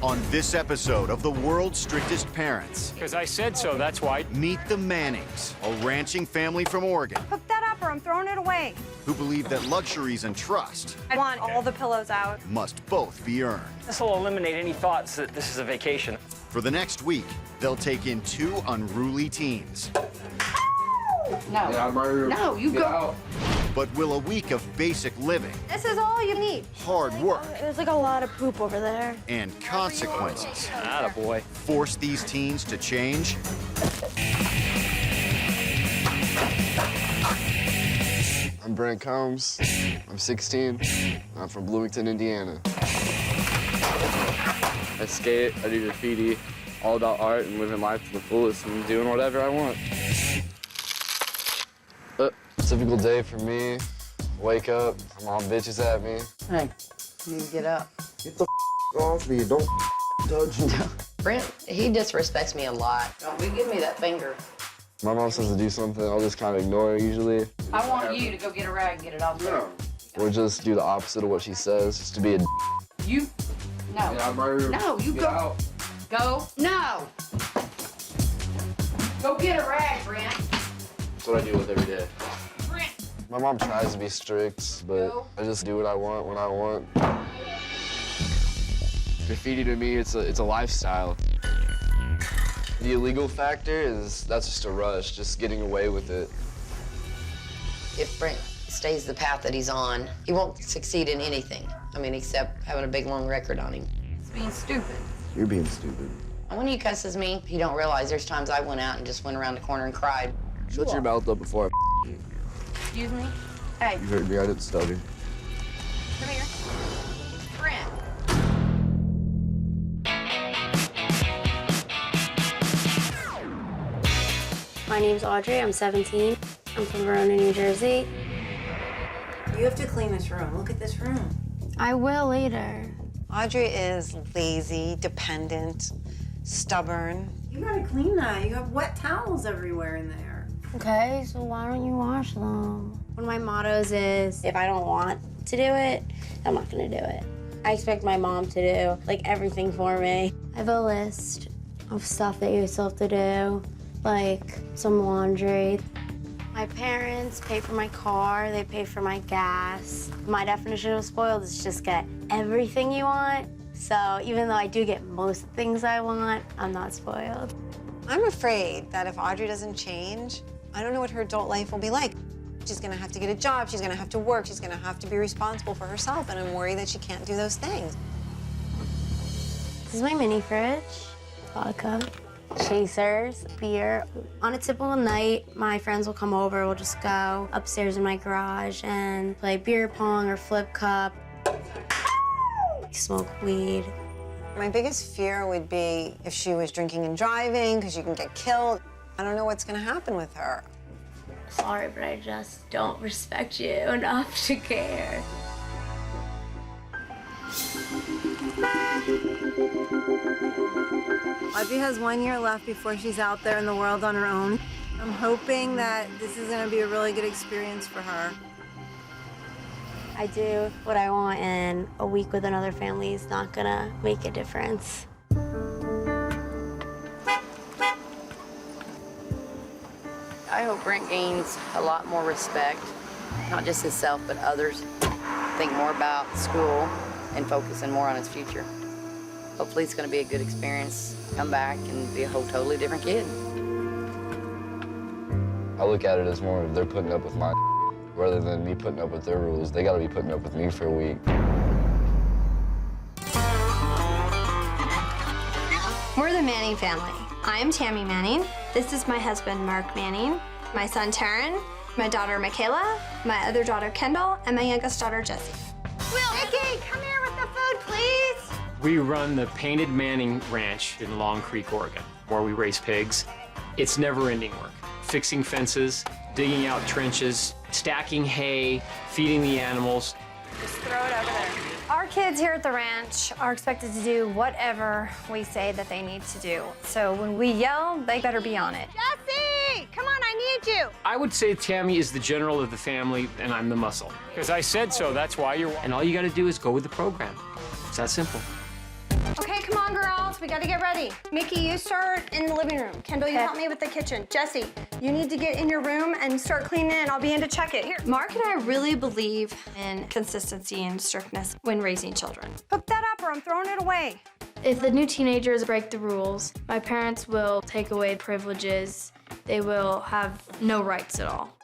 On this episode of the world's strictest parents, Because I said so, that's why. meet the Mannings, a ranching family from Oregon Hook that up or I'm throwing it away. who believe that luxuries and trust I want all the pillows out. must both be earned. This will eliminate any thoughts that this is a vacation. For the next week, they'll take in two unruly teens. No. Get out of my room. No, you Get go. out. But will a week of basic living, This is all you need. hard work, There's like a lot of poop over there. and consequences Attaboy. force these teens to change? I'm Brent Combs. I'm 16. I'm from Bloomington, Indiana. I skate, I do graffiti, all about art and living life to the fullest and doing whatever I want. Typical day for me. Wake up, my mom bitches at me. Hey, you need to get up. Get the off me. Don't touch me. Brent, he disrespects me a lot. Don't you give me that finger. My mom says to do something, I'll just kind of ignore it usually. I want you to go get a rag and get it off there. No. Or just do the opposite of what she says, just to be a You, no. Get out of my room. No, you Get go. out. Go. No. Go get a rag, Brent. That's what I deal with every day. Brent. My mom tries to be strict, but No. I just do what I want when I want. Graffiti to me, it's a lifestyle. The illegal factor that's just a rush, just getting away with it. If Brent stays the path that he's on, he won't succeed in anything. I mean, except having a big, long record on him. He's being stupid. You're being stupid. And when he cusses me, he don't realize there's times I went out and just went around the corner and cried. Shut your mouth up before I you. Excuse me? Hey, You heard me, I didn't stutter. come here. Brent. My name's Audrey, I'm 17. I'm from Verona, New Jersey. You have to clean this room. Look at this room. I will later. Audrey is lazy, dependent, stubborn. You gotta clean that. You have wet towels everywhere in there. Okay, so why don't you wash them? One of my mottos is, if I don't want to do it, I'm not gonna do it. I expect my mom to do, like, everything for me. I have a list of stuff that you still have to do, like some laundry. My parents pay for my car, they pay for my gas. My definition of spoiled is just get everything you want. So even though I do get most things I want, I'm not spoiled. I'm afraid that if Audrey doesn't change, I don't know what her adult life will be like. She's gonna have to get a job, she's gonna have to work, she's gonna have to be responsible for herself, and I'm worried that she can't do those things. This is my mini fridge. Vodka, chasers, beer. On a typical night, my friends will come over. We'll just go upstairs in my garage and play beer pong or flip cup. Smoke weed. My biggest fear would be if she was drinking and driving, because you can get killed. I don't know what's gonna happen with her. Sorry, but I just don't respect you enough to care. Audrey has 1 year left before she's out there in the world on her own. I'm hoping that this is gonna be a really good experience for her. I do what I want, and a week with another family is not gonna make a difference. I hope Brent gains a lot more respect, not just himself, but others. Think more about school and focusing more on his future. Hopefully it's gonna be a good experience. Come back and be a whole totally different kid. I look at it as more of they're putting up with my rather than me putting up with their rules. They gotta be putting up with me for a week. We're the Manning family. I am Tammy Manning. This is my husband, Mark Manning, my son, Taryn, my daughter, Michaela, my other daughter, Kendall, and my youngest daughter, Jessie. Vicky, come here with the food, please. We run the Painted Manning Ranch in Long Creek, Oregon, where we raise pigs. It's never-ending work. Fixing fences, digging out trenches, stacking hay, feeding the animals. Just throw it over there. Our kids here at the ranch are expected to do whatever we say that they need to do. So when we yell, they better be on it. Jessie, come on, I need you. I would say Tammy is the general of the family, and I'm the muscle. Because I said so, that's why you're... And all you gotta do is go with the program. It's that simple. Okay, come on, we gotta get ready. Mickey, you start in the living room. Kendall, you help me with the kitchen. Jesse, you need to get in your room and start cleaning and I'll be in to check it. Here. Mark and I really believe in consistency and strictness when raising children. Hook that up or I'm throwing it away. If the new teenagers break the rules, my parents will take away privileges. They will have no rights at all.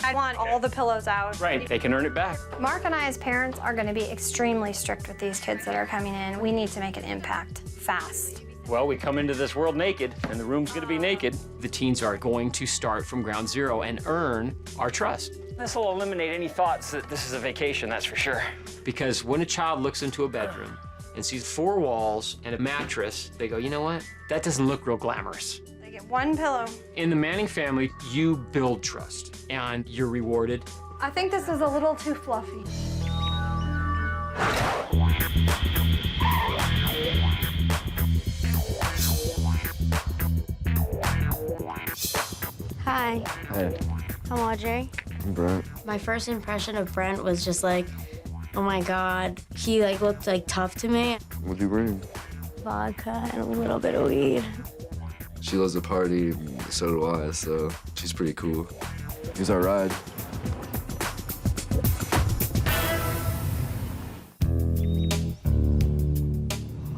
I want all the pillows out. Right, they can earn it back. Mark and I as parents are gonna be extremely strict with these kids that are coming in. We need to make an impact fast. Well, we come into this world naked, and the room's gonna be naked. The teens are going to start from ground zero and earn our trust. This will eliminate any thoughts that this is a vacation, that's for sure. Because when a child looks into a bedroom and sees 4 walls and a mattress, they go, you know what? That doesn't look real glamorous. They get one pillow. In the Manning family, you build trust, and you're rewarded. I think this is a little too fluffy. Hi, Hey, I'm Audrey. I'm Brent. My first impression of Brent was just like, oh my God. He like looked like tough to me. What'd you bring? Vodka and a little bit of weed. She loves to party, and so do I, so she's pretty cool. Here's our ride.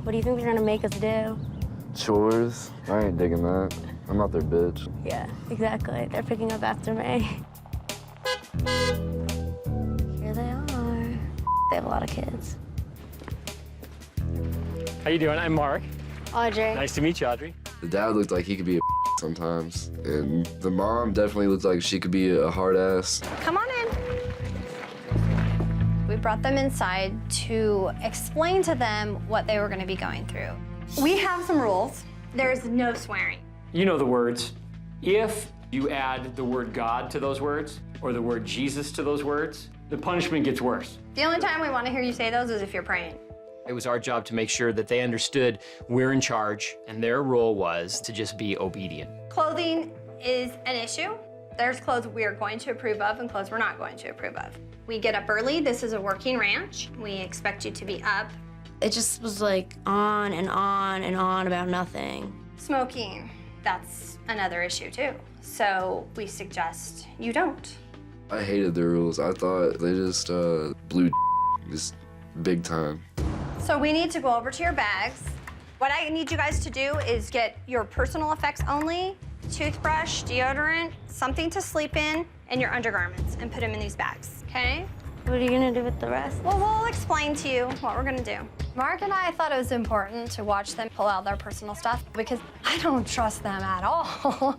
What do you think they're gonna make us do? Chores? I ain't digging that. I'm not their bitch. Yeah, exactly. They're picking up after me. Here they are. They have a lot of kids. How you doing? I'm Mark. Audrey. Nice to meet you, Audrey. The dad looked like he could be a sometimes, and the mom definitely looked like she could be a hard ass. Come on in. We brought them inside to explain to them what they were gonna be going through. We have some rules. There's no swearing. You know the words. If you add the word God to those words, or the word Jesus to those words, the punishment gets worse. The only time we wanna hear you say those is if you're praying. It was our job to make sure that they understood we're in charge, and their role was to just be obedient. Clothing is an issue. There's clothes we are going to approve of and clothes we're not going to approve of. We get up early. This is a working ranch. We expect you to be up. It just was like on and on and on about nothing. Smoking, that's another issue too. So we suggest you don't. I hated their rules. I thought they just blew just big time. So we need to go over to your bags. What I need you guys to do is get your personal effects only, toothbrush, deodorant, something to sleep in, and your undergarments, and put them in these bags, okay? What are you gonna do with the rest? Well, we'll explain to you what we're gonna do. Mark and I thought it was important to watch them pull out their personal stuff because I don't trust them at all.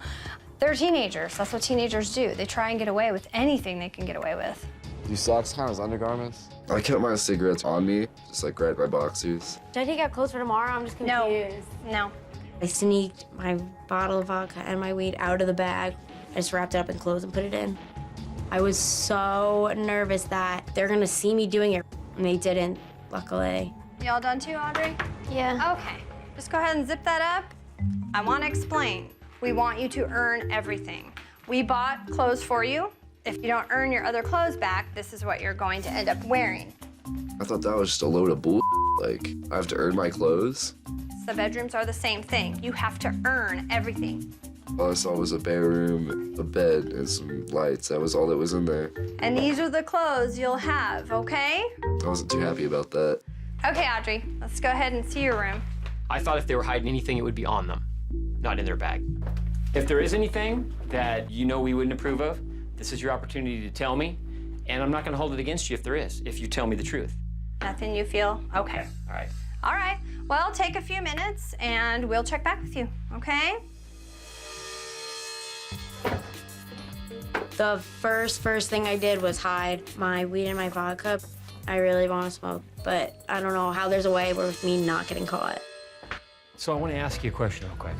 They're teenagers. That's what teenagers do. They try and get away with anything they can get away with. Do socks count as undergarments? I kept my cigarettes on me, just like right in my boxers. Should I take out clothes for tomorrow? I'm just confused. No. I sneaked my bottle of vodka and my weed out of the bag. I just wrapped it up in clothes and put it in. I was so nervous that they're gonna see me doing it, and they didn't, luckily. Y'all done too, Audrey? Yeah. Okay. Just go ahead and zip that up. I want to explain. We want you to earn everything. We bought clothes for you. If you don't earn your other clothes back, this is what you're going to end up wearing. I thought that was just a load of bull. Like, I have to earn my clothes? The bedrooms are the same thing. You have to earn everything. All I saw was a bare room, a bed, and some lights. That was all that was in there. And these are the clothes you'll have, okay? I wasn't too happy about that. Okay, Audrey, let's go ahead and see your room. I thought if they were hiding anything, it would be on them, not in their bag. If there is anything that you know we wouldn't approve of, this is your opportunity to tell me, and I'm not gonna hold it against you if there is, if you tell me the truth. Nothing you feel? Okay. All right. All right. Well, take a few minutes and we'll check back with you, okay? The first thing I did was hide my weed and my vodka. I really want to smoke, but I don't know how there's a way with me not getting caught. So I want to ask you a question real quick.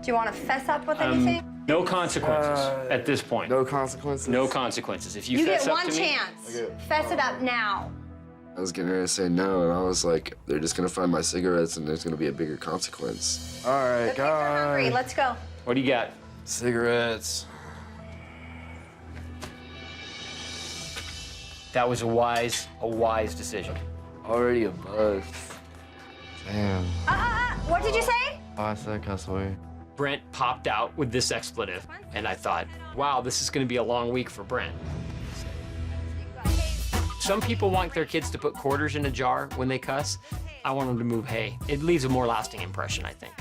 Do you want to fess up with anything? No consequences at this point. No consequences? No consequences. If you You get fess up one to me, chance. Fess it up now. I was getting ready to say no, and I was like, they're just gonna find my cigarettes, and there's gonna be a bigger consequence. All right, The kids are hungry. guys. Let's go. what do you got? Cigarettes. That was a wise decision. Already a buzz. Damn. What did you say? Oh, I said cuss word. Brent popped out with this expletive, and I thought, wow, this is gonna be a long week for Brent. Some people want their kids to put quarters in a jar when they cuss. I want them to move hay. It leaves a more lasting impression, I think.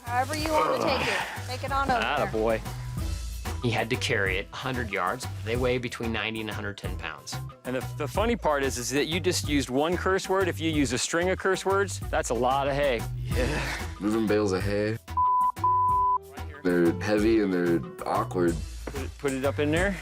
However you want to take it. Take it on over there. Attaboy. He had to carry it 100 yards. They weigh between 90 and 110 pounds. And the funny part is that you just used one curse word. If you use a string of curse words, that's a lot of hay. Yeah. Moving bales of hay. They're heavy and they're awkward. Put it up in there.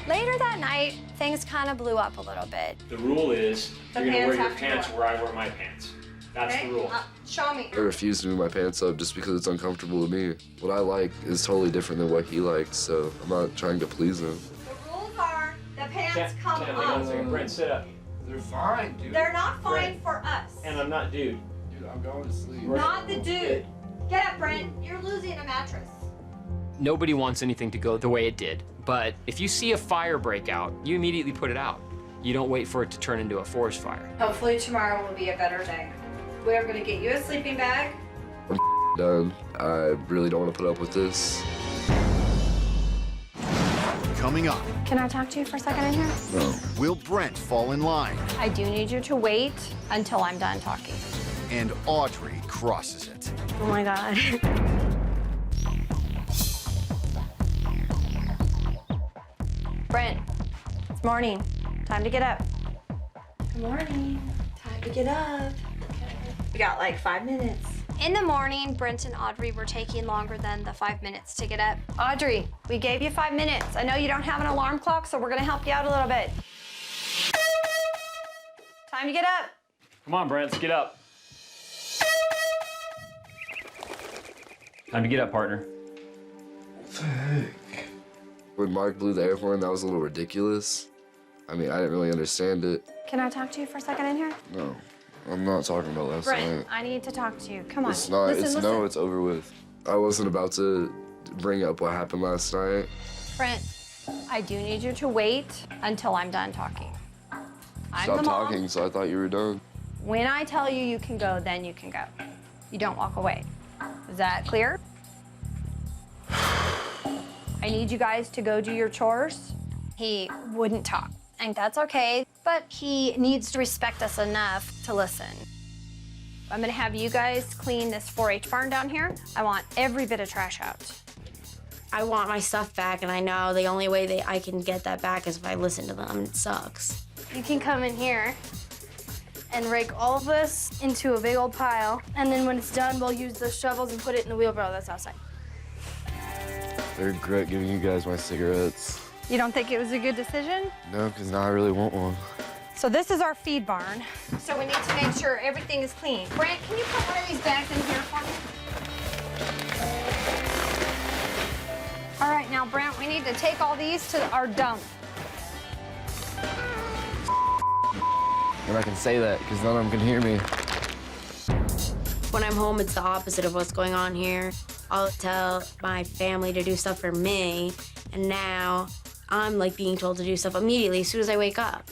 Later that night, things kind of blew up a little bit. The rule is The you're gonna wear pants your have to pants go. where I wear my pants. That's the rule. Show me. I refuse to move my pants up just because it's uncomfortable to me. What I like is totally different than what he likes, so I'm not trying to please him. The rules are the pants come Hang on a up. second. Brent, sit up. They're fine, dude. They're not fine Brent. for us. And I'm not dude. Dude, I'm going to sleep. Not the dude. Get up, Brent. You're losing a mattress. Nobody wants anything to go the way it did, but if you see a fire break out, you immediately put it out. You don't wait for it to turn into a forest fire. Hopefully tomorrow will be a better day. We're gonna get you a sleeping bag. I'm done. I really don't want to put up with this. Coming up, Can I talk to you for a second in here? No. will Brent fall in line? I do need you to wait until I'm done talking. And Audrey crosses it. Oh my God. Brent, it's morning. Time to get up. Good morning. Time to get up. We got like 5 minutes. In the morning, Brent and Audrey were taking longer than the 5 minutes to get up. Audrey, we gave you 5 minutes. I know you don't have an alarm clock, so we're gonna help you out a little bit. Time to get up. Come on, Brent, let's get up. Time to get up, partner. When Mark blew the air horn, that was a little ridiculous. I mean, I didn't really understand it. Can I talk to you for a second in here? No, I'm not talking about last Brent, night. I need to talk to you. Come on. It's not. Listen. No, it's over with. I wasn't about to bring up what happened last night. Brent, I do need you to wait until I'm done talking. I'm Stop the mom. talking, so I thought you were done. When I tell you you can go, then you can go. You don't walk away. Is that clear? I need you guys to go do your chores. He wouldn't talk, and that's okay, but he needs to respect us enough to listen. I'm gonna have you guys clean this 4-H barn down here. I want every bit of trash out. I want my stuff back, and I know the only way I can get that back is if I listen to them. It sucks. You can come in here and rake all of this into a big old pile, and then when it's done, we'll use the shovels and put it in the wheelbarrow that's outside. I regret giving you guys my cigarettes. You don't think it was a good decision? No, because now I really want one. So this is our feed barn. So we need to make sure everything is clean. Brent, can you put one of these bags in here for me? All right, now, Brent, we need to take all these to our dump. And I can say that because none of them can hear me. When I'm home, it's the opposite of what's going on here. I'll tell my family to do stuff for me, and now I'm like being told to do stuff immediately as soon as I wake up.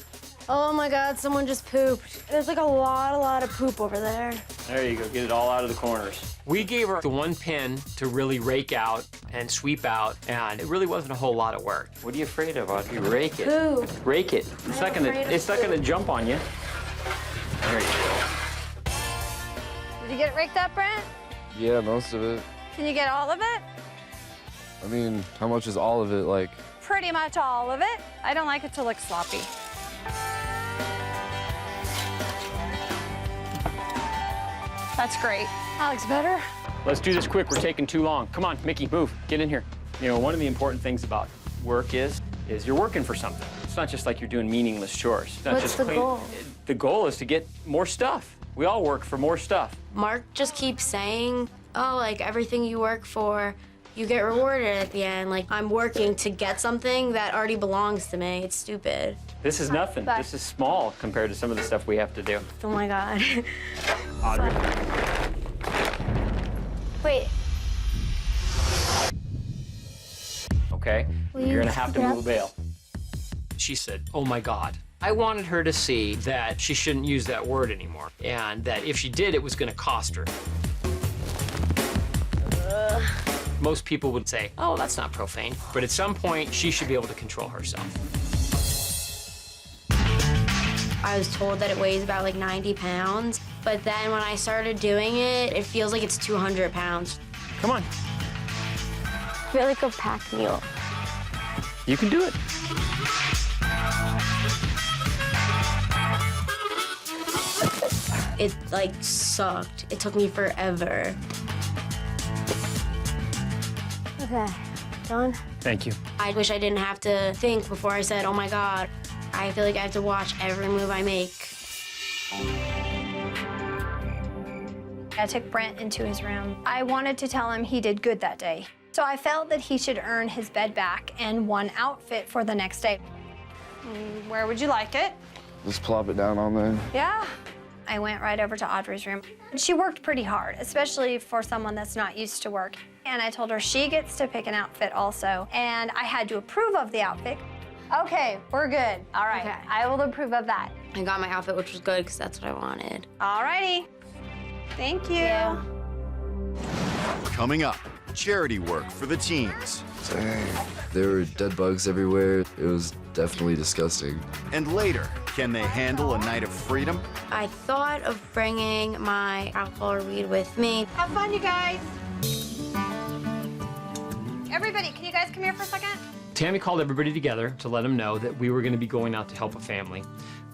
Oh my God, someone just pooped. There's like a lot of poop over there. There you go, get it all out of the corners. We gave her the one pin to really rake out and sweep out, and it really wasn't a whole lot of work. What are you afraid of, Audrey? Rake it. Poo. Rake it. It's not gonna, afraid of it's not gonna poo. jump on you. There you go. Did you get it raked up, Brent? Yeah, most of it. Can you get all of it? I mean, how much is all of it? Like, Pretty much all of it. I don't like it to look sloppy. That's great. That looks better. Let's do this quick, we're taking too long. Come on, Mickey, move, get in here. You know, one of the important things about work is you're working for something. It's not just like you're doing meaningless chores. It's not What's just the goal? The goal is to get more stuff. We all work for more stuff. Mark just keeps saying, oh, like everything you work for, you get rewarded at the end. Like I'm working to get something that already belongs to me. It's stupid. This is nothing. Bye. This is small compared to some of the stuff we have to do. Oh my God. Audrey. Wait, Okay, Will you're you gonna have to pick it move a bale. She said, oh my God, I wanted her to see that she shouldn't use that word anymore, and that if she did, it was gonna cost her. Most people would say, oh, that's not profane. But at some point, she should be able to control herself. I was told that it weighs about like 90 pounds, but then when I started doing it, it feels like it's 200 pounds. Come on. I feel like a pack mule. You can do it. It like sucked. It took me forever. Okay, done? Thank you. I wish I didn't have to think before I said, oh my God. I feel like I have to watch every move I make. I took Brent into his room. I wanted to tell him he did good that day. So I felt that he should earn his bed back and one outfit for the next day. Where would you like it? Just plop it down on there. Yeah. I went right over to Audrey's room. She worked pretty hard, especially for someone that's not used to work. And I told her she gets to pick an outfit also, and I had to approve of the outfit. Okay, we're good. All right, Okay. I will approve of that. I got my outfit, which was good because that's what I wanted. All righty. Thank you. Coming up, charity work for the teens. Dang. There were dead bugs everywhere. It was definitely disgusting. And later, can they handle a night of freedom? I thought of bringing my alcohol or weed with me. Have fun, you guys. Everybody, can you guys come here for a second? Tammy called everybody together to let them know that we were going to be going out to help a family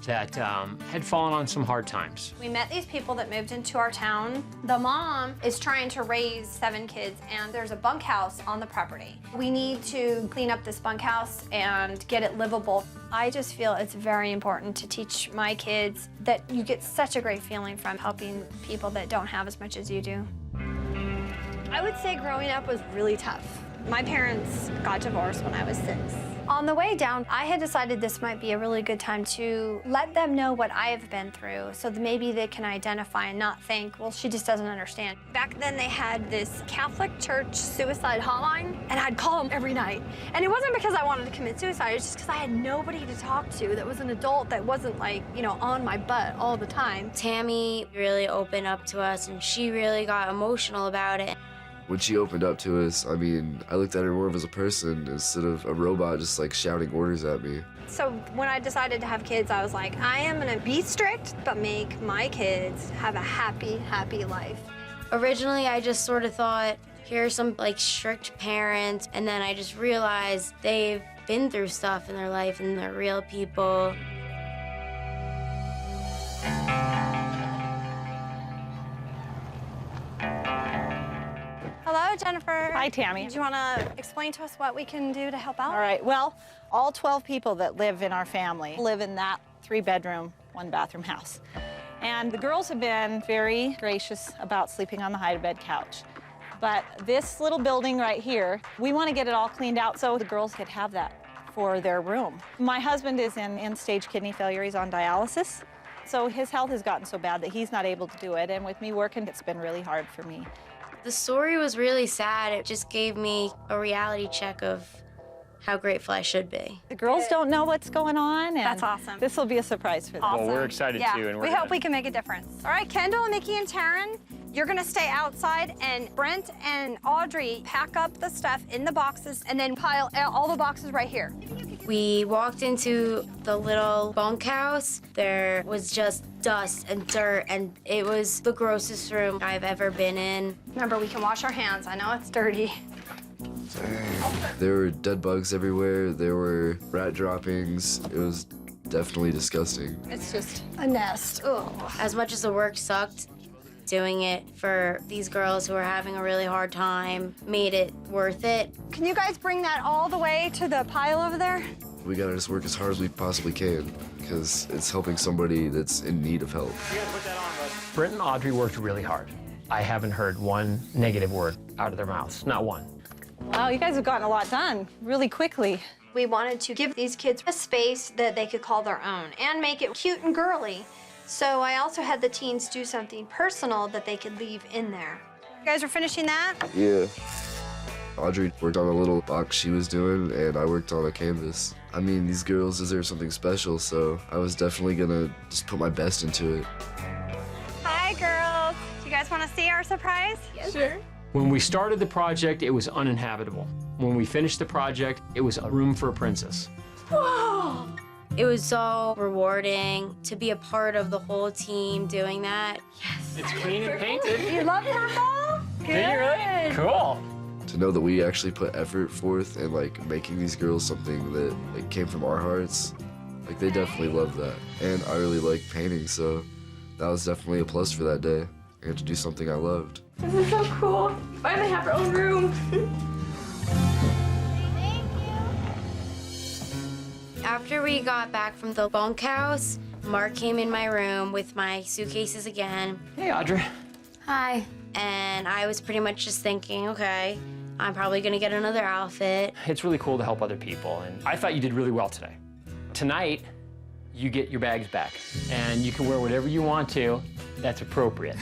that had fallen on some hard times. We met these people that moved into our town. The mom is trying to raise 7 kids, and there's a bunkhouse on the property. We need to clean up this bunkhouse and get it livable. I just feel it's very important to teach my kids that you get such a great feeling from helping people that don't have as much as you do. I would say growing up was really tough. My parents got divorced when I was 6. On the way down, I had decided this might be a really good time to let them know what I've been through so that maybe they can identify and not think, well, she just doesn't understand. Back then they had this Catholic church suicide hotline, and I'd call them every night. And it wasn't because I wanted to commit suicide, it was just because I had nobody to talk to that was an adult that wasn't like, you know, on my butt all the time. Tammy really opened up to us, and she really got emotional about it. When she opened up to us, I mean, I looked at her more of as a person instead of a robot just like shouting orders at me. So when I decided to have kids, I was like, I am gonna be strict, but make my kids have a happy, happy life. Originally, I just sort of thought, here's some like strict parents, and then I just realized they've been through stuff in their life and they're real people. Hello, Jennifer. Hi, Tammy. Do you want to explain to us what we can do to help out? All right, well, all 12 people that live in our family live in that 3-bedroom, 1-bathroom house. And the girls have been very gracious about sleeping on the hide-a-bed couch. But this little building right here, we want to get it all cleaned out so the girls could have that for their room. My husband is in end-stage kidney failure. He's on dialysis. So his health has gotten so bad that he's not able to do it. And with me working, it's been really hard for me. The story was really sad. It just gave me a reality check of how grateful I should be. The girls don't know what's going on, and That's awesome. this will be a surprise for them. Awesome. Well, we're excited yeah. too, and we hope we can make a difference. All right, Kendall, Mickey, and Taryn, you're gonna stay outside, and Brent and Audrey pack up the stuff in the boxes and then pile all the boxes right here. We walked into the little bunkhouse. There was just dust and dirt, and it was the grossest room I've ever been in. Remember, we can wash our hands. I know it's dirty. Dang. There were dead bugs everywhere. There were rat droppings. It was definitely disgusting. It's just a nest. Ugh. As much as the work sucked, doing it for these girls who are having a really hard time made it worth it. Can you guys bring that all the way to the pile over there? We gotta just work as hard as we possibly can because it's helping somebody that's in need of help. Brent and Audrey worked really hard. I haven't heard one negative word out of their mouths, not one. Wow, you guys have gotten a lot done really quickly. We wanted to give these kids a space that they could call their own and make it cute and girly. So I also had the teens do something personal that they could leave in there. You guys are finishing that? Yeah. Audrey worked on a little box she was doing, and I worked on a canvas. I mean, these girls deserve something special, so I was definitely gonna just put my best into it. Hi, girls. Do you guys want to see our surprise? Yes. Sure. When we started the project, it was uninhabitable. When we finished the project, it was a room for a princess. Whoa! It was so rewarding to be a part of the whole team doing that. Yes. It's clean and painted. You love that ball? Good. Did you really? Cool. To know that we actually put effort forth and like making these girls something that like came from our hearts, like they definitely loved that. And I really like painting, so that was definitely a plus for that day. I got to do something I loved. This is so cool. Finally have our own room. After we got back from the bunkhouse, Mark came in my room with my suitcases again. Hey, Audrey. Hi. And I was pretty much just thinking, okay, I'm probably gonna get another outfit. It's really cool to help other people, and I thought you did really well today. Tonight, you get your bags back, and you can wear whatever you want to that's appropriate.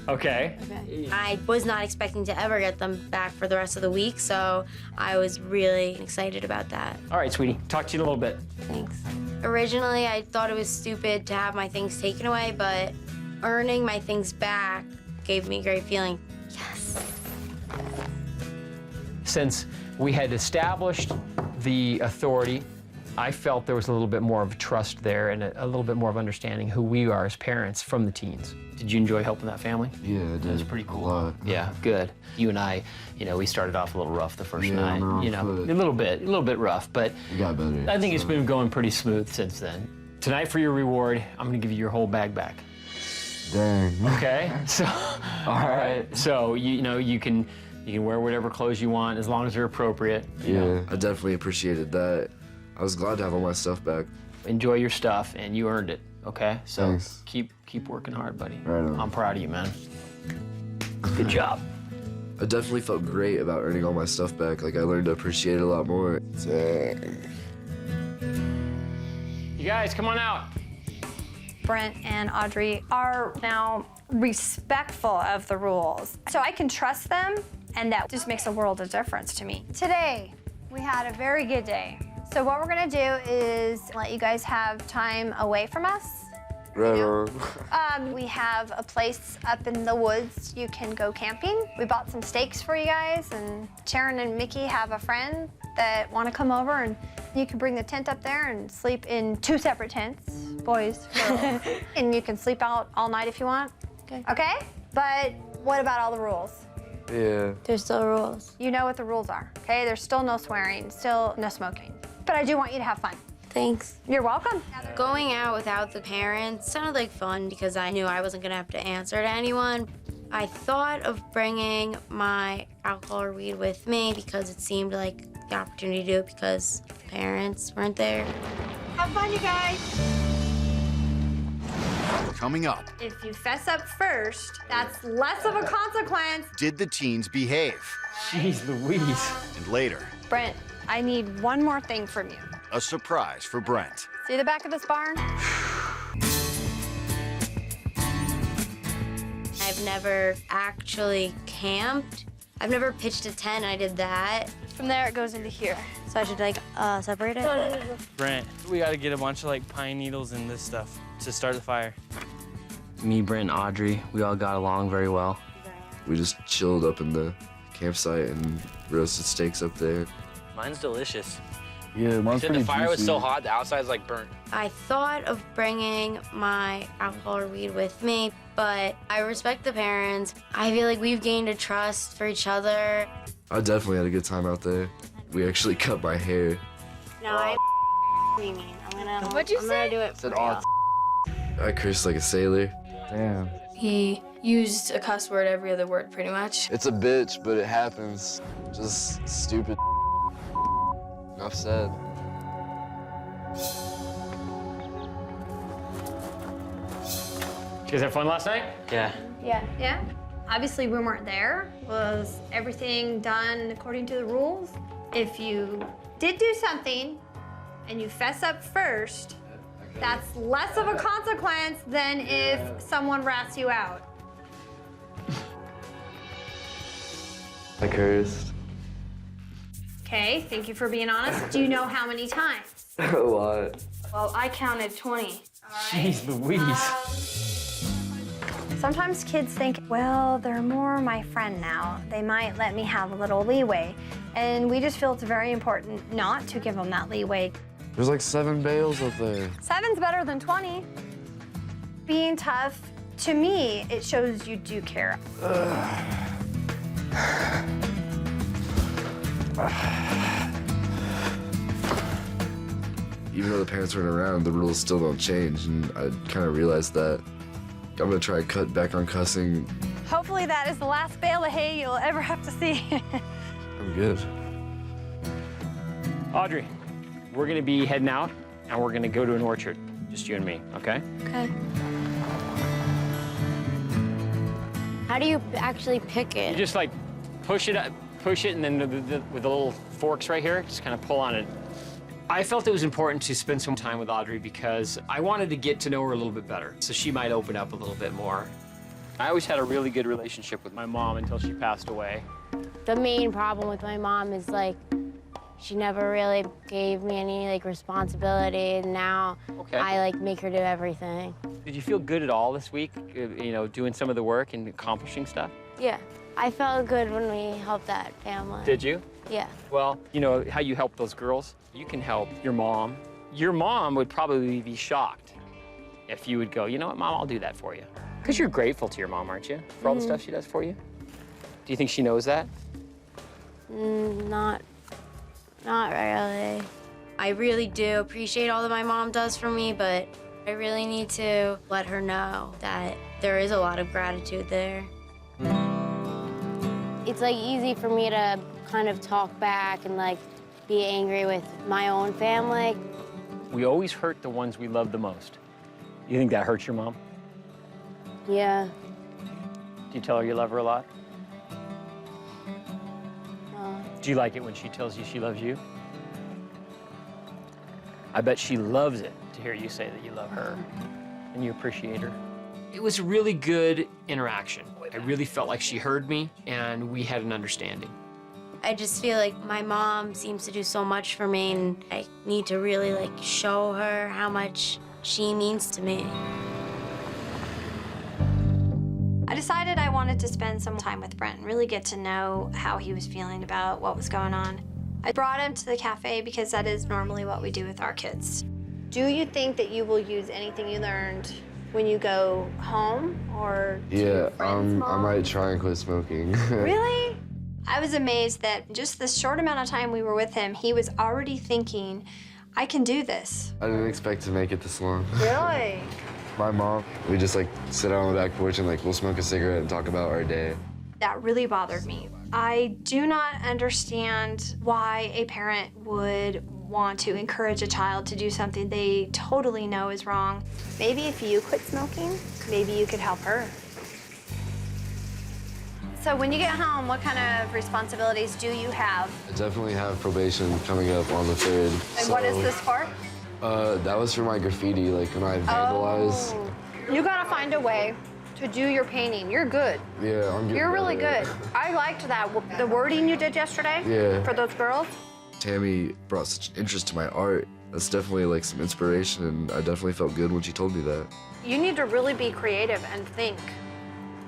Okay? Okay. I was not expecting to ever get them back for the rest of the week, so I was really excited about that. All right, sweetie. Talk to you in a little bit. Thanks. Originally, I thought it was stupid to have my things taken away, but earning my things back gave me a great feeling. Yes. Since we had established the authority, I felt there was a little bit more of trust there and a little bit more of understanding who we are as parents from the teens. Did you enjoy helping that family? Yeah, I did. It was pretty cool. A lot. Yeah, good. You and I, we started off a little rough the first night. No, a little bit rough, but it got better. I think it's been going pretty smooth since then. Tonight for your reward, I'm gonna give you your whole bag back. Dang. Okay? So, all right. So, you can wear whatever clothes you want as long as they're appropriate. Yeah, I definitely appreciated that. I was glad to have all my stuff back. Enjoy your stuff, and you earned it, okay? So Thanks. keep working hard, buddy. Right on. I'm proud of you, man. Good job. I definitely felt great about earning all my stuff back. Like, I learned to appreciate it a lot more. You guys, come on out. Brent and Audrey are now respectful of the rules. So I can trust them, and that just makes a world of difference to me. Today, we had a very good day. So what we're gonna do is let you guys have time away from us. Right on. We have a place up in the woods you can go camping. We bought some steaks for you guys, and Sharon and Mickey have a friend that want to come over, and you can bring the tent up there and sleep in 2 separate tents, boys, girls. And you can sleep out all night if you want. Okay. Okay? But what about all the rules? Yeah. There's still rules. You know what the rules are, okay? There's still no swearing, still no smoking. But I do want you to have fun. Thanks. You're welcome. Going out without the parents sounded like fun because I knew I wasn't gonna have to answer to anyone. I thought of bringing my alcohol or weed with me because it seemed like the opportunity to do it because parents weren't there. Have fun, you guys. Coming up, If you fess up first, that's less of a consequence. did the teens behave? Jeez Louise. And later, Brent, I need one more thing from you. a surprise for Brent. See the back of this barn? I've never actually camped. I've never pitched a tent, I did that. From there, it goes into here. So I should like separate it? Brent, we gotta get a bunch of like pine needles and this stuff to start the fire. Me, Brent, and Audrey, we all got along very well. We just chilled up in the campsite and roasted steaks up there. Mine's delicious. Yeah, mine's pretty The fire was juicy. so hot, the outside's like burnt. I thought of bringing my alcohol or weed with me, but I respect the parents. I feel like we've gained a trust for each other. I definitely had a good time out there. We actually cut my hair. No, I mean. What'd you say? I'm gonna do it for Said real. I cursed like a sailor. Damn. He used a cuss word every other word, pretty much. It's a bitch, but it happens. Just stupid. Enough said. You guys have fun last night? Yeah. Yeah. Yeah? Obviously, we weren't there. Was everything done according to the rules? If you did do something and you fess up first, that's less of a consequence than if someone rats you out. I cursed. Okay, thank you for being honest. Do you know how many times? A lot. Well, I counted 20. Jeez Louise. Sometimes kids think, well, they're more my friend now. They might let me have a little leeway. And we just feel it's very important not to give them that leeway. There's like 7 bales up there. 7's better than 20. Being tough, to me, it shows you do care. Even though the parents weren't around, the rules still don't change, and I kind of realized that. I'm gonna try to cut back on cussing. Hopefully that is the last bale of hay you'll ever have to see. I'm good. Audrey, we're gonna be heading out, and we're gonna go to an orchard. Just you and me, okay? Okay. How do you actually pick it? You just like push it, and then with the little forks right here, just kind of pull on it. I felt it was important to spend some time with Audrey because I wanted to get to know her a little bit better, so she might open up a little bit more. I always had a really good relationship with my mom until she passed away. The main problem with my mom is like, she never really gave me any like responsibility, and now I like make her do everything. Did you feel good at all this week, you know, doing some of the work and accomplishing stuff? Yeah, I felt good when we helped that family. Did you? Yeah. Well, you know how you help those girls? You can help your mom. Your mom would probably be shocked if you would go, you know what, Mom, I'll do that for you. Because you're grateful to your mom, aren't you? For all the stuff she does for you? Do you think she knows that? Not really. I really do appreciate all that my mom does for me, but I really need to let her know that there is a lot of gratitude there. It's like easy for me to kind of talk back and like be angry with my own family. We always hurt the ones we love the most. You think that hurts your mom? Yeah. Do you tell her you love her a lot? Do you like it when she tells you she loves you? I bet she loves it to hear you say that you love her and you appreciate her. It was a really good interaction. I really felt like she heard me and we had an understanding. I just feel like my mom seems to do so much for me, and I need to really like show her how much she means to me. I decided I wanted to spend some time with Brent and really get to know how he was feeling about what was going on. I brought him to the cafe because that is normally what we do with our kids. Do you think that you will use anything you learned when you go home or to your friend's mom? I might try and quit smoking. Really? I was amazed that just the short amount of time we were with him, he was already thinking, I can do this. I didn't expect to make it this long. Really? My mom, we just like sit out on the back porch and like we'll smoke a cigarette and talk about our day. That really bothered me. I do not understand why a parent would want to encourage a child to do something they totally know is wrong. Maybe if you quit smoking, maybe you could help her. So when you get home, what kind of responsibilities do you have? I definitely have probation coming up on the 3rd. And what is this for? That was for my graffiti, like when I vandalize. Oh. You gotta find a way to do your painting. You're good. Yeah, I'm good. You're really good. I liked that, the wording you did yesterday for those girls. Tammy brought such interest to my art. That's definitely like some inspiration, and I definitely felt good when she told me that. You need to really be creative and think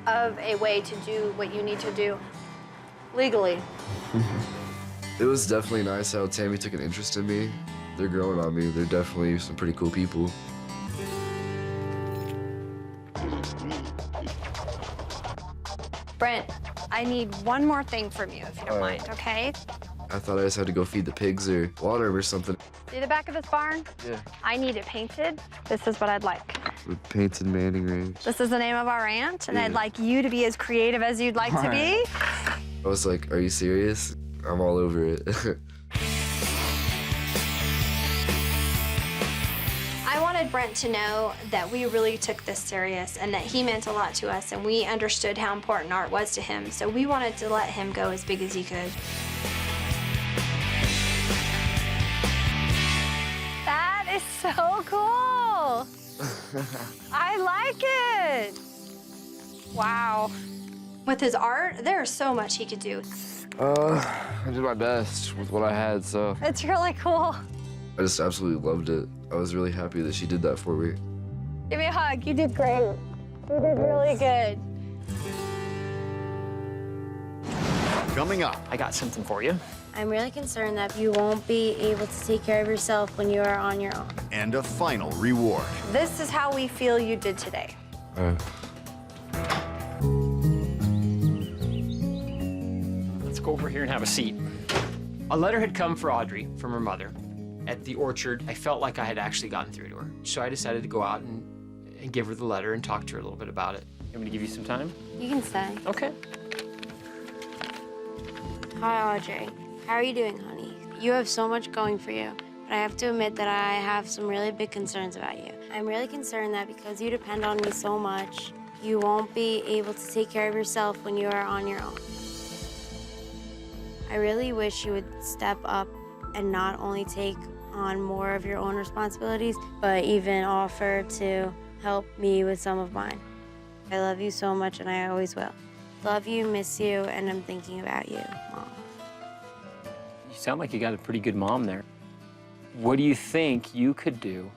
of a way to do what you need to do legally. It was definitely nice how Tammy took an interest in me. They're growing on me. They're definitely some pretty cool people. Brent, I need one more thing from you, if you don't mind, okay? I thought I just had to go feed the pigs or water them or something. See the back of this barn? Yeah. I need it painted. This is what I'd like. With painted Manning range. This is the name of our ranch, and I'd like you to be as creative as you'd like to be. I was like, are you serious? I'm all over it. I wanted Brent to know that we really took this serious and that he meant a lot to us, and we understood how important art was to him, so we wanted to let him go as big as he could. That is so cool. I like it. Wow. With his art, there's so much he could do. I did my best with what I had, so. It's really cool. I just absolutely loved it. I was really happy that she did that for me. Give me a hug. You did great. You did really good. Coming up. I got something for you. I'm really concerned that you won't be able to take care of yourself when you are on your own. And a final reward. This is how we feel you did today. Let's go over here and have a seat. A letter had come for Audrey from her mother. At the orchard, I felt like I had actually gotten through to her. So I decided to go out and give her the letter and talk to her a little bit about it. You want me to give you some time? You can stay. Okay. Hi, Audrey. How are you doing, honey? You have so much going for you, but I have to admit that I have some really big concerns about you. I'm really concerned that because you depend on me so much, you won't be able to take care of yourself when you are on your own. I really wish you would step up and not only take on more of your own responsibilities, but even offer to help me with some of mine. I love you so much, and I always will. Love you, miss you, and I'm thinking about you, Mom. You sound like you got a pretty good mom there. What do you think you could do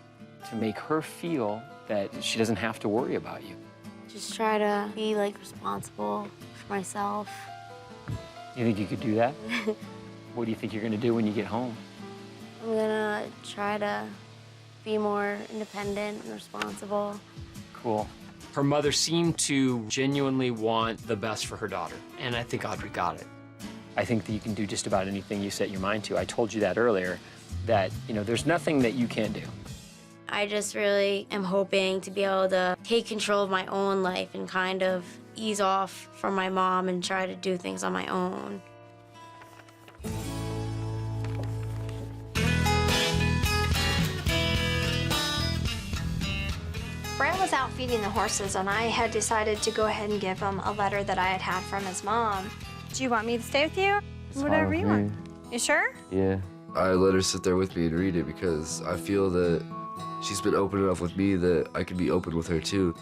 to make her feel that she doesn't have to worry about you? Just try to be, like, responsible for myself. You think you could do that? What do you think you're gonna do when you get home? I'm gonna try to be more independent and responsible. Cool. Her mother seemed to genuinely want the best for her daughter, and I think Audrey got it. I think that you can do just about anything you set your mind to. I told you that earlier, that, you know, there's nothing that you can't do. I just really am hoping to be able to take control of my own life and kind of ease off from my mom and try to do things on my own. Brent was out feeding the horses, and I had decided to go ahead and give him a letter that I had had from his mom. Do you want me to stay with you? It's Whatever fine you with want. You sure? Yeah. I let her sit there with me and read it because I feel that she's been open enough with me that I can be open with her too.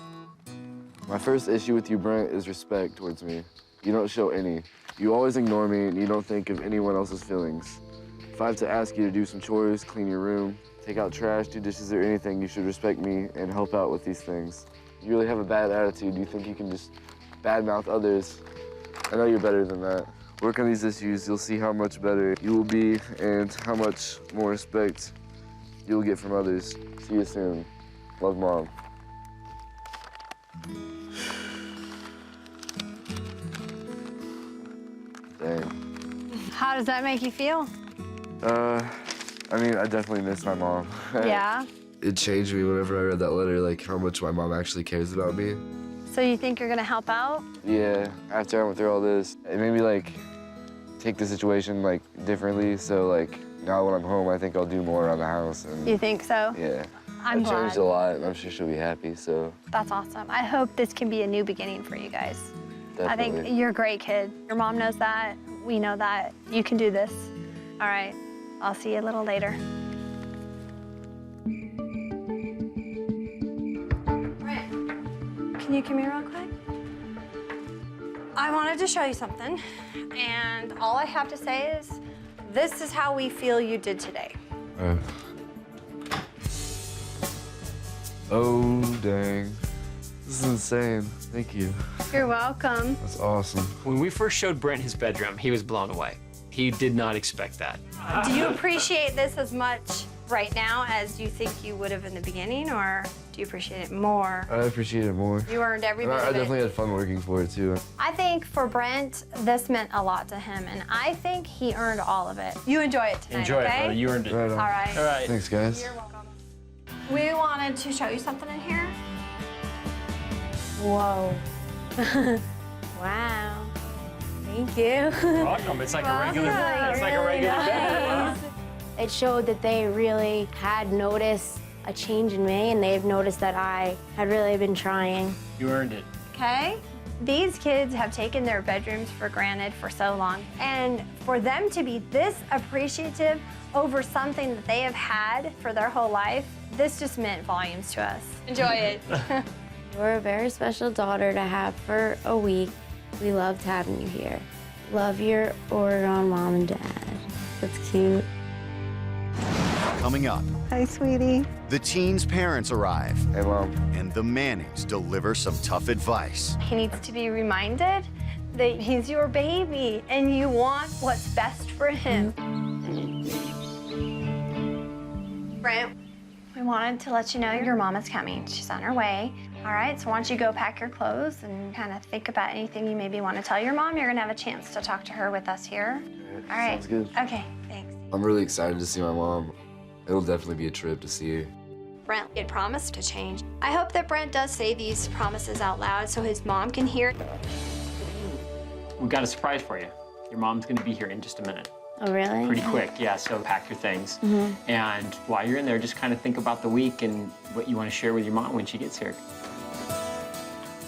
My first issue with you, Brent, is respect towards me. You don't show any. You always ignore me, and you don't think of anyone else's feelings. If I have to ask you to do some chores, clean your room, take out trash, do dishes, or anything, you should respect me and help out with these things. You really have a bad attitude. You think you can just badmouth others. I know you're better than that. Work on these issues, you'll see how much better you will be and how much more respect you'll get from others. See you soon. Love, Mom. Dang. How does that make you feel? I mean, I definitely miss my mom. Yeah? It changed me whenever I read that letter, like how much my mom actually cares about me. So you think you're gonna help out? Yeah, after I went through all this, it made me like take the situation like differently. So like now when I'm home, I think I'll do more around the house. And, You think so? yeah. I'm I've changed glad. a lot, and I'm sure she'll be happy, so. That's awesome. I hope this can be a new beginning for you guys. I Definitely. think you're a great kid. Your mom knows that. We know that. You can do this. All right. I'll see you a little later. Can you come here real quick? I wanted to show you something, and all I have to say is, this is how we feel you did today. Oh, dang. This is insane. Thank you. You're welcome. That's awesome. When we first showed Brent his bedroom, he was blown away. He did not expect that. Do you appreciate this as much right now as you think you would have in the beginning, or do you appreciate it more? I appreciate it more. You earned every And bit I of it. definitely had fun working for it too. I think for Brent, this meant a lot to him, and I think he earned all of it. You enjoy it tonight, Enjoy okay? it, brother. You earned it. Right on. All right. All right. Thanks, guys. You're welcome. We wanted to show you something in here. Whoa. Wow. Thank you. You're welcome. It's like a regular. It's like a regular bed. It showed that they really had noticed a change in me, and they've noticed that I had really been trying. You earned it. Okay? These kids have taken their bedrooms for granted for so long, and for them to be this appreciative over something that they have had for their whole life, this just meant volumes to us. Enjoy it. You're a very special daughter to have for a week. We loved having you here. Love your Oregon mom and dad. That's cute. Coming up, Hi, sweetie. the teens' parents arrive, Hey, Mom. and the Mannings deliver some tough advice. He needs to be reminded that he's your baby and you want what's best for him. Brent, we wanted to let you know your mom is coming. She's on her way. All right, so why don't you go pack your clothes and kind of think about anything you maybe want to tell your mom. You're gonna have a chance to talk to her with us here. All right. Sounds good. Okay, thanks. I'm really excited to see my mom. It'll definitely be a trip to see her. Brent had promised to change. I hope that Brent does say these promises out loud so his mom can hear. We've got a surprise for you. Your mom's gonna be here in just a minute. Oh, really? Pretty quick, yeah, so pack your things. And while you're in there, just kind of think about the week and what you want to share with your mom when she gets here.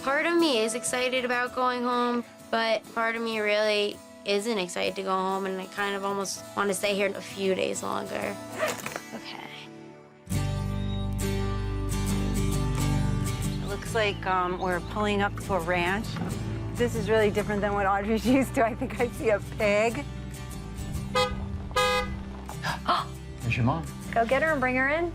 Part of me is excited about going home, but part of me really isn't excited to go home, and I kind of almost want to stay here a few days longer. Okay. It looks like we're pulling up to a ranch. This is really different than what Audrey's used to. I think I see a pig. There's your mom. Go get her and bring her in.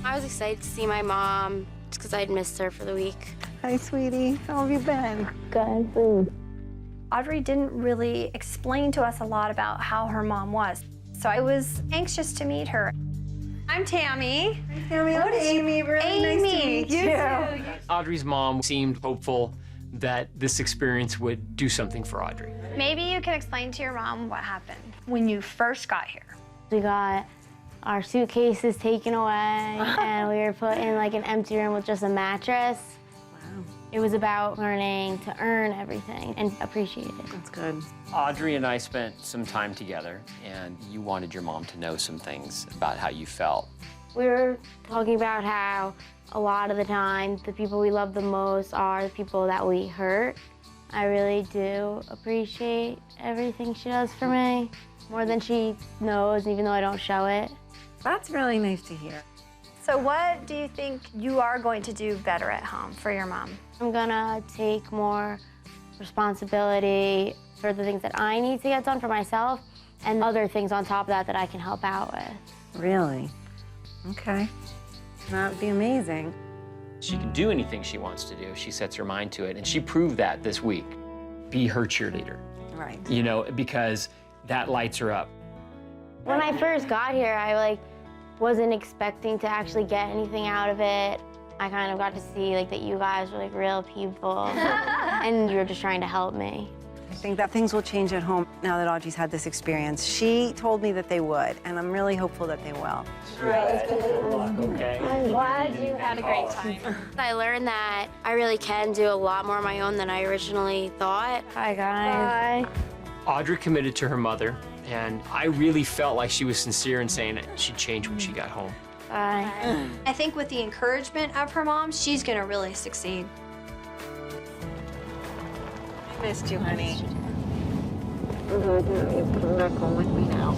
I was excited to see my mom just because I'd missed her for the week. Hi, sweetie. How have you been? Good. Audrey didn't really explain to us a lot about how her mom was. So I was anxious to meet her. I'm Tammy. Hi, Tammy. I'm Amy. Really nice to meet you. Audrey's mom seemed hopeful that this experience would do something for Audrey. Maybe you can explain to your mom what happened when you first got here. We got our suitcases taken away, and we were put in like an empty room with just a mattress. Wow. It was about learning to earn everything and appreciate it. That's good. Audrey and I spent some time together, and you wanted your mom to know some things about how you felt. We were talking about how a lot of the time the people we love the most are the people that we hurt. I really do appreciate everything she does for me, more than she knows, even though I don't show it. That's really nice to hear. So what do you think you are going to do better at home for your mom? I'm gonna take more responsibility for the things that I need to get done for myself and other things on top of that that I can help out with. Really? Okay. That would be amazing. She can do anything she wants to do. She sets her mind to it, and she proved that this week. Be her cheerleader. Right. You know, because that lights her up. When I first got here, I wasn't expecting to actually get anything out of it. I kind of got to see that you guys were real people and you were just trying to help me. I think that things will change at home now that Audrey's had this experience. She told me that they would, and I'm really hopeful that they will. Okay. I'm glad you had a great time. I learned that I really can do a lot more on my own than I originally thought. Hi, guys. Bye. Audrey committed to her mother, and I really felt like she was sincere in saying that she'd change when she got home. Bye. I think with the encouragement of her mom, she's gonna really succeed. I missed you, honey. Come back home with me now.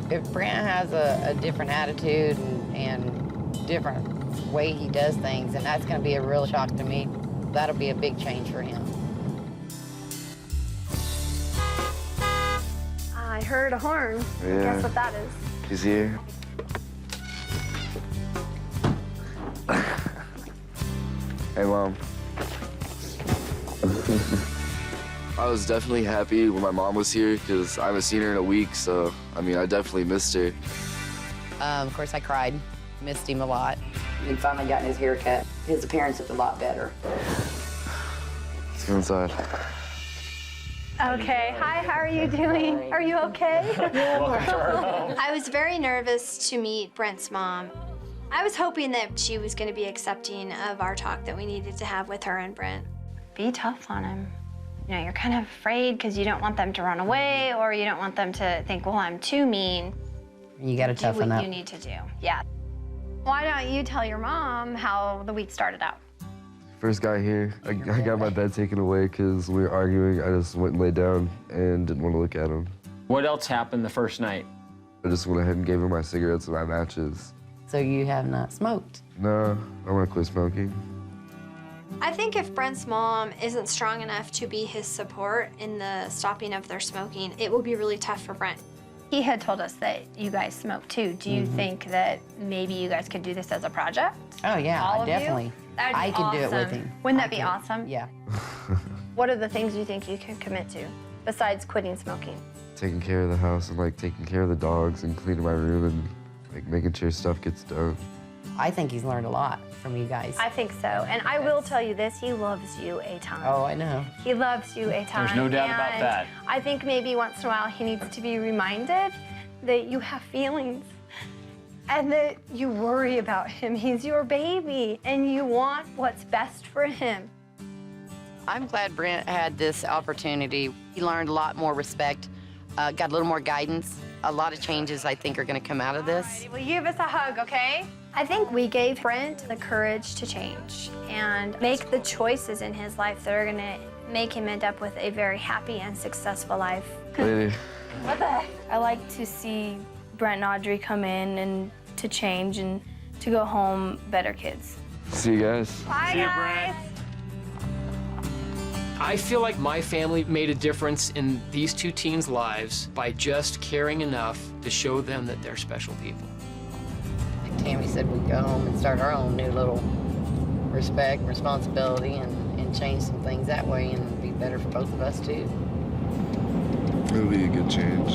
If Brent has a different attitude and different way he does things, and that's going to be a real shock to me. That'll be a big change for him. I heard a horn. Yeah. Guess what that is? She's here. Hey, Mom. I was definitely happy when my mom was here because I haven't seen her in a week, so, I mean, I definitely missed her. Of course, I cried. Missed him a lot. He finally gotten his hair cut. His appearance is a lot better. Let's go inside. Okay. Hi, how are you doing? Are you okay? I was very nervous to meet Brent's mom. I was hoping that she was going to be accepting of our talk that we needed to have with her and Brent. Be tough on him. You know, you're kind of afraid because you don't want them to run away or you don't want them to think, well, I'm too mean. You got to Do toughen what up. you need to do. Yeah. Why don't you tell your mom how the week started out? First got here, I got my bed taken away because we were arguing. I just went and laid down and didn't want to look at him. What else happened the first night? I just went ahead and gave him my cigarettes and my matches. So you have not smoked? No, I want to quit smoking. I think if Brent's mom isn't strong enough to be his support in the stopping of their smoking, it will be really tough for Brent. He had told us that you guys smoke too. Do you think that maybe you guys could do this as a project? Oh yeah, All of you? definitely. That would be I could do it with awesome. him. Wouldn't that be awesome? Yeah. What are the things you think you can commit to besides quitting smoking? Taking care of the house and like taking care of the dogs and cleaning my room and like making sure stuff gets done. I think he's learned a lot from you guys. I think so. And I will tell you this, he loves you a ton. Oh, I know. He loves you a ton. There's no doubt about And that. I think maybe once in a while he needs to be reminded that you have feelings and that you worry about him. He's your baby and you want what's best for him. I'm glad Brent had this opportunity. He learned a lot more respect, got a little more guidance. A lot of changes, I think, are going to come out of this. Alrighty, will you give us a hug, okay? I think we gave Brent the courage to change and make the choices in his life that are going to make him end up with a very happy and successful life. Lady. What the heck? I like to see Brent and Audrey come in and to change and to go home better kids. See you guys. Bye, See you, guys. Brent. I feel like my family made a difference in these two teens' lives by just caring enough to show them that they're special people. Like Tammy said, we'd go home and start our own new little respect, responsibility, and change some things that way and be better for both of us, too. It'll be a good change.